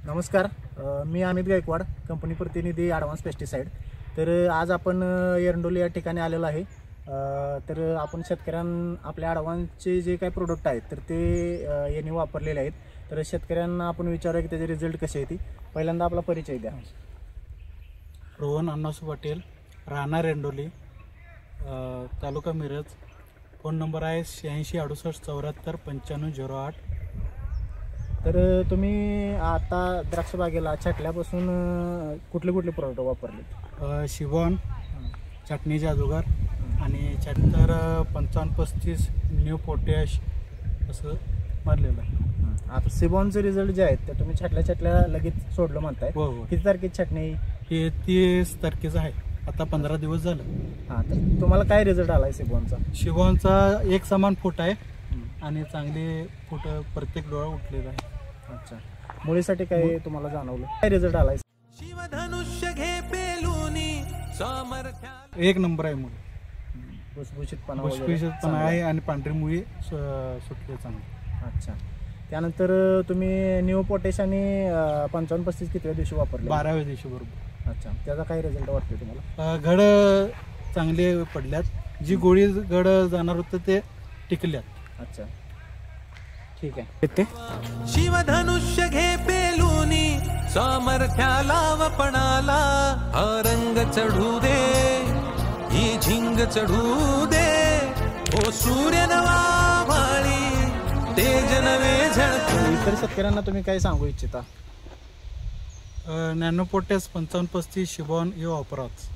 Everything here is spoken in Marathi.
नमस्कार, मी अमित गायकवाड, कंपनी प्रतिनिधी ॲडव्हान्स पेस्टिसाइड। तर आज आपण एरंडोली या ठिकाणी आलेलो आहे। तर आपण शेतकऱ्यांना आपल्या ॲडव्हान्सचे जे काही प्रोडक्ट आहेत तर ते यांनी वापरलेले आहेत। तर शेतकऱ्यांना आपण विचारूया की त्याचे रिझल्ट कसे आहेत। पहिल्यांदा आपला परिचय द्या। रोहन अण्णासू पाटील, राहणार एरंडोली, तालुका मिरज। फोन नंबर आहे 8668749508। तर तुम्ही आता द्राक्ष बागेला छाटल्यापासून कुठले कुठले प्रोडक्ट वापरले? शिवॉन, चटणी जादूगर आणि छाटर 5535 न्यू पोटॅश असं मारलेलं आहे। आता सिबॉनचे रिझल्ट जे आहेत ते तुम्ही छाटल्या लगेच सोडलं म्हणताय। हो हो, किती तारखेची छाटणी? हे 30 तारखेचं आहे, आता 15 दिवस झालं। हां, तर तुम्हाला काय रिझल्ट आला आहे सिबॉनचा? शिवॉनचा एक समान फूट आहे आणि चांगले फूट प्रत्येक डोळा उठलेला आहे। अच्छा, मुळीसाठी काय तुम्हाला जाणवलं? काय रिझल्ट आलाय? शिवधनुष्य घे पेलूनी सामर्थ्य एक नंबर आहे मुळी, भुसभुशीतपणा पण आहे आणि पांढरी मुळी सुटली चांगली। अच्छा, त्यानंतर तुम्ही न्यू पोटॅश आणि 5535 कितव्या दिवशी वापरले? 12व्या दिवशी बरोबर। अच्छा, त्याचा काय रिझल्ट वाटतो तुम्हाला? घड चांगले पडल्यात, जी गोळी घड जाणार होतं ते टिकल्यात। अच्छा, ठीक आहे। ते शिवधनुष्य घे पेलूनी सामर्थ्याला वपणाला हा रंग चढू दे, ही झिंग चढू दे, ओ सूर्य नवा भाळी तेज नवे झळकू। इतर शेतकऱ्यांना तुम्ही काय सांगू इच्छिता? नॅनो पोटॅश 5535 शिबॉन हे वापराच।